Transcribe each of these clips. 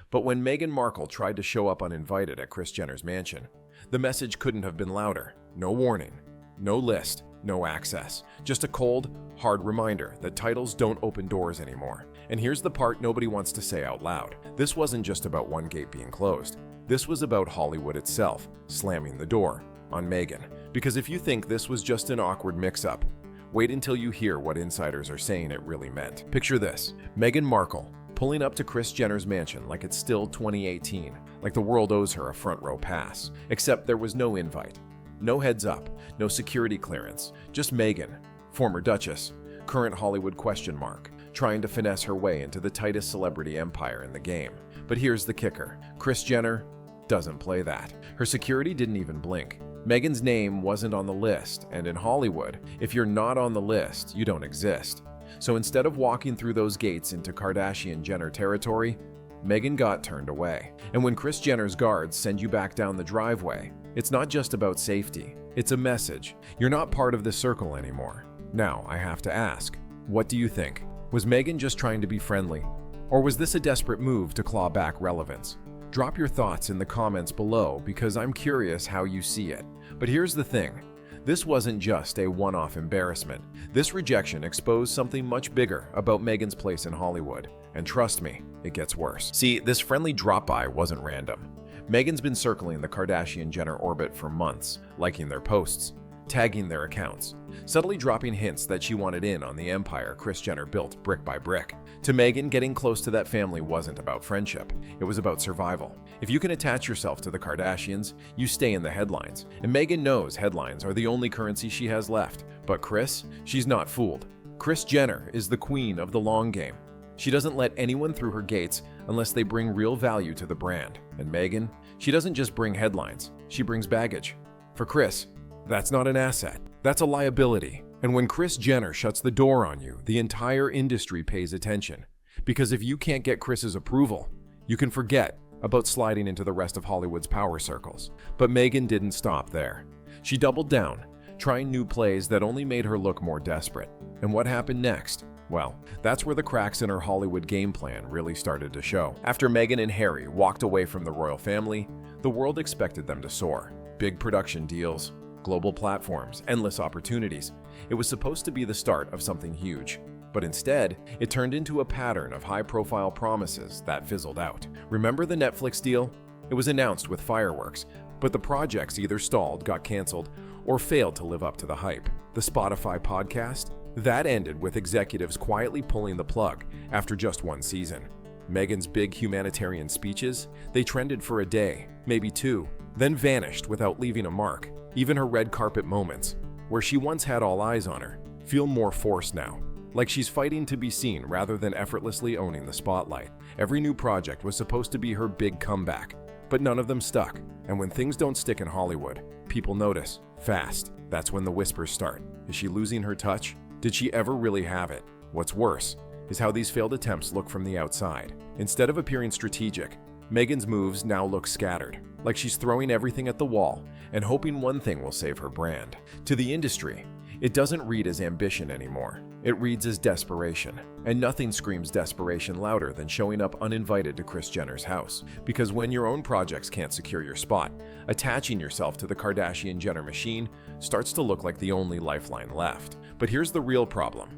But when Meghan Markle tried to show up uninvited at Kris Jenner's mansion, the message couldn't have been louder. No warning, no list, no access. Just a cold, hard reminder that titles don't open doors anymore. And here's the part nobody wants to say out loud. This wasn't just about one gate being closed. This was about Hollywood itself slamming the door on Meghan. Because if you think this was just an awkward mix-up, wait until you hear what insiders are saying it really meant. Picture this: Meghan Markle pulling up to Kris Jenner's mansion like it's still 2018, like the world owes her a front row pass. Except there was no invite, no heads up, no security clearance, just Meghan, former duchess, current Hollywood question mark, trying to finesse her way into the tightest celebrity empire in the game. But here's the kicker: Kris Jenner doesn't play that. Her security didn't even blink. Meghan's name wasn't on the list, and in Hollywood, if you're not on the list, you don't exist. So instead of walking through those gates into Kardashian-Jenner territory, Meghan got turned away. And when Kris Jenner's guards send you back down the driveway, it's not just about safety, it's a message. You're not part of this circle anymore. Now, I have to ask, what do you think? Was Meghan just trying to be friendly? Or was this a desperate move to claw back relevance? Drop your thoughts in the comments below because I'm curious how you see it. But here's the thing. This wasn't just a one-off embarrassment. This rejection exposed something much bigger about Meghan's place in Hollywood. And trust me, it gets worse. See, this friendly drop-by wasn't random. Meghan's been circling the Kardashian-Jenner orbit for months, liking their posts, tagging their accounts, subtly dropping hints that she wanted in on the empire Kris Jenner built brick by brick. To Meghan, getting close to that family wasn't about friendship, it was about survival. If you can attach yourself to the Kardashians, you stay in the headlines. And Meghan knows headlines are the only currency she has left. But Kris, she's not fooled. Kris Jenner is the queen of the long game. She doesn't let anyone through her gates unless they bring real value to the brand. And Meghan, she doesn't just bring headlines, she brings baggage. For Kris, that's not an asset, that's a liability. And when Kris Jenner shuts the door on you, the entire industry pays attention. Because if you can't get Kris's approval, you can forget about sliding into the rest of Hollywood's power circles. But Meghan didn't stop there. She doubled down, trying new plays that only made her look more desperate. And what happened next? Well, that's where the cracks in her Hollywood game plan really started to show. After Meghan and Harry walked away from the royal family, the world expected them to soar. Big production deals, global platforms, endless opportunities. It was supposed to be the start of something huge. But instead, it turned into a pattern of high-profile promises that fizzled out. Remember the Netflix deal? It was announced with fireworks, but the projects either stalled, got canceled, or failed to live up to the hype. The Spotify podcast? That ended with executives quietly pulling the plug after just one season. Meghan's big humanitarian speeches? They trended for a day, maybe two, then vanished without leaving a mark. Even her red carpet moments, where she once had all eyes on her, feel more forced now. Like she's fighting to be seen rather than effortlessly owning the spotlight. Every new project was supposed to be her big comeback, but none of them stuck. And when things don't stick in Hollywood, people notice, fast. That's when the whispers start. Is she losing her touch? Did she ever really have it? What's worse is how these failed attempts look from the outside. Instead of appearing strategic, Meghan's moves now look scattered, like she's throwing everything at the wall and hoping one thing will save her brand. To the industry, it doesn't read as ambition anymore. It reads as desperation. And nothing screams desperation louder than showing up uninvited to Kris Jenner's house. Because when your own projects can't secure your spot, attaching yourself to the Kardashian-Jenner machine starts to look like the only lifeline left. But here's the real problem.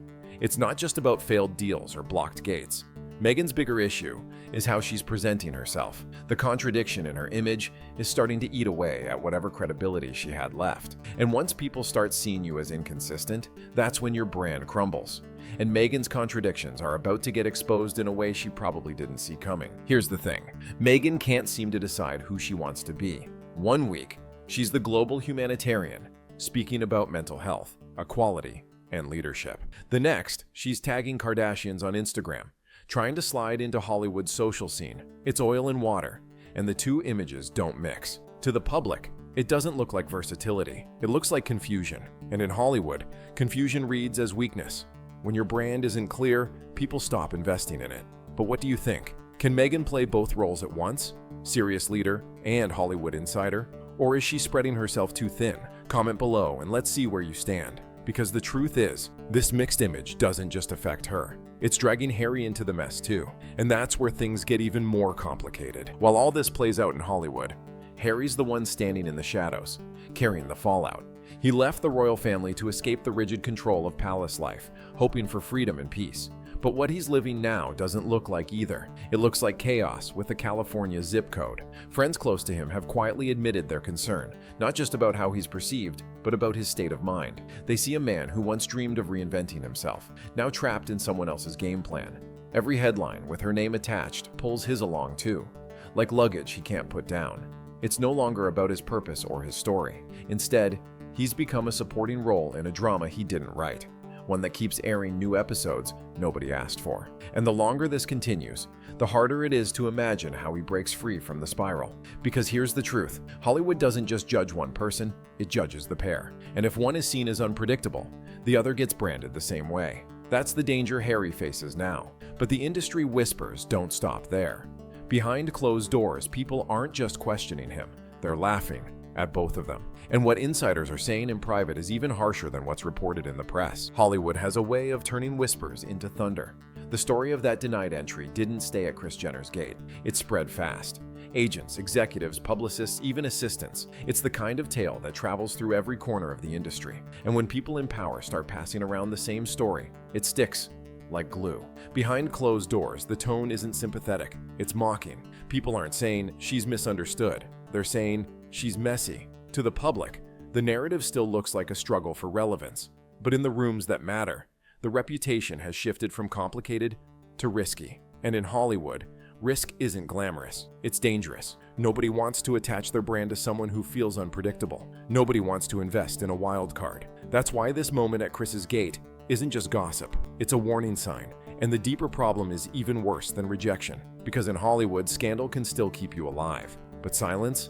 It's not just about failed deals or blocked gates. Meghan's bigger issue is how she's presenting herself. The contradiction in her image is starting to eat away at whatever credibility she had left. And once people start seeing you as inconsistent, that's when your brand crumbles. And Meghan's contradictions are about to get exposed in a way she probably didn't see coming. Here's the thing. Meghan can't seem to decide who she wants to be. One week, she's the global humanitarian, speaking about mental health, equality, and leadership. The next, she's tagging Kardashians on Instagram, trying to slide into Hollywood's social scene. It's oil and water, and the two images don't mix. To the public, it doesn't look like versatility. It looks like confusion. And in Hollywood, confusion reads as weakness. When your brand isn't clear, people stop investing in it. But what do you think? Can Meghan play both roles at once? Serious leader and Hollywood insider? Or is she spreading herself too thin? Comment below and let's see where you stand. Because the truth is, this mixed image doesn't just affect her. It's dragging Harry into the mess too. And that's where things get even more complicated. While all this plays out in Hollywood, Harry's the one standing in the shadows, carrying the fallout. He left the royal family to escape the rigid control of palace life, hoping for freedom and peace. But what he's living now doesn't look like either. It looks like chaos with a California zip code. Friends close to him have quietly admitted their concern, not just about how he's perceived, but about his state of mind. They see a man who once dreamed of reinventing himself, now trapped in someone else's game plan. Every headline with her name attached pulls his along too, like luggage he can't put down. It's no longer about his purpose or his story. Instead, he's become a supporting role in a drama he didn't write, one that keeps airing new episodes nobody asked for. And the longer this continues, the harder it is to imagine how he breaks free from the spiral. Because here's the truth, Hollywood doesn't just judge one person, it judges the pair. And if one is seen as unpredictable, the other gets branded the same way. That's the danger Harry faces now. But the industry whispers don't stop there. Behind closed doors, people aren't just questioning him, they're laughing at both of them. And what insiders are saying in private is even harsher than what's reported in the press. Hollywood has a way of turning whispers into thunder. The story of that denied entry didn't stay at Kris Jenner's gate. It spread fast. Agents, executives, publicists, even assistants. It's the kind of tale that travels through every corner of the industry. And when people in power start passing around the same story, it sticks like glue. Behind closed doors, the tone isn't sympathetic. It's mocking. People aren't saying, "She's misunderstood." They're saying, "She's messy." To the public, the narrative still looks like a struggle for relevance. But in the rooms that matter, the reputation has shifted from complicated to risky. And in Hollywood, risk isn't glamorous. It's dangerous. Nobody wants to attach their brand to someone who feels unpredictable. Nobody wants to invest in a wild card. That's why this moment at Kris's gate isn't just gossip. It's a warning sign. And the deeper problem is even worse than rejection. Because in Hollywood, scandal can still keep you alive. But silence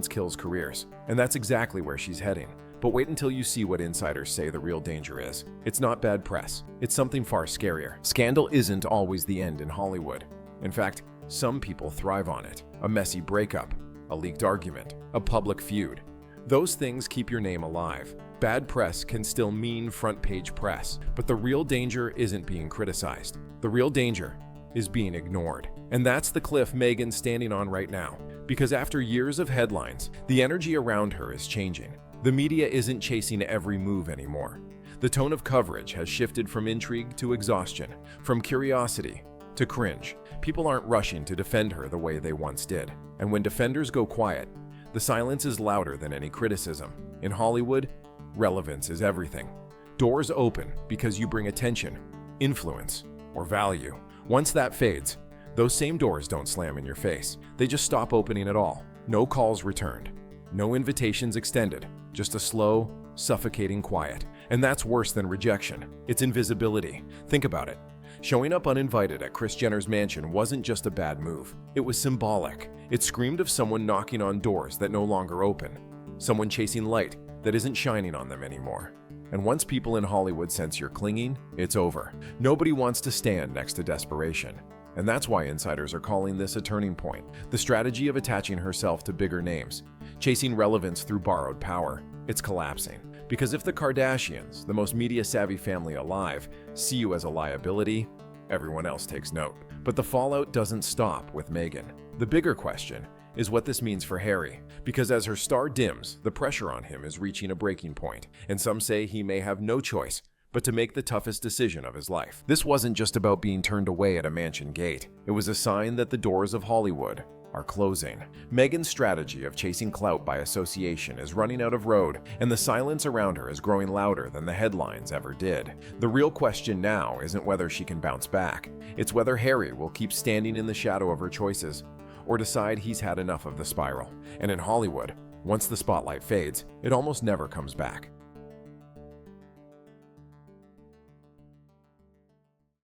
kills careers. And that's exactly where she's heading. But wait until you see what insiders say the real danger is. It's not bad press. It's something far scarier. Scandal isn't always the end in Hollywood. In fact, some people thrive on it. A messy breakup, a leaked argument, a public feud. Those things keep your name alive. Bad press can still mean front-page press. But the real danger isn't being criticized. The real danger is being ignored. And that's the cliff Meghan's standing on right now. Because after years of headlines, the energy around her is changing. The media isn't chasing every move anymore. The tone of coverage has shifted from intrigue to exhaustion, from curiosity to cringe. People aren't rushing to defend her the way they once did. And when defenders go quiet, the silence is louder than any criticism. In Hollywood, relevance is everything. Doors open because you bring attention, influence, or value. Once that fades, those same doors don't slam in your face. They just stop opening at all. No calls returned. No invitations extended. Just a slow, suffocating quiet. And that's worse than rejection. It's invisibility. Think about it. Showing up uninvited at Kris Jenner's mansion wasn't just a bad move. It was symbolic. It screamed of someone knocking on doors that no longer open. Someone chasing light that isn't shining on them anymore. And once people in Hollywood sense you're clinging, it's over. Nobody wants to stand next to desperation. And that's why insiders are calling this a turning point. The strategy of attaching herself to bigger names, chasing relevance through borrowed power, it's collapsing. Because if the Kardashians, the most media-savvy family alive, see you as a liability, everyone else takes note. But the fallout doesn't stop with Meghan. The bigger question is what this means for Harry. Because as her star dims, the pressure on him is reaching a breaking point. And some say he may have no choice but to make the toughest decision of his life. This wasn't just about being turned away at a mansion gate. It was a sign that the doors of Hollywood are closing. Meghan's strategy of chasing clout by association is running out of road, and the silence around her is growing louder than the headlines ever did. The real question now isn't whether she can bounce back. It's whether Harry will keep standing in the shadow of her choices, or decide he's had enough of the spiral. And in Hollywood, once the spotlight fades, it almost never comes back.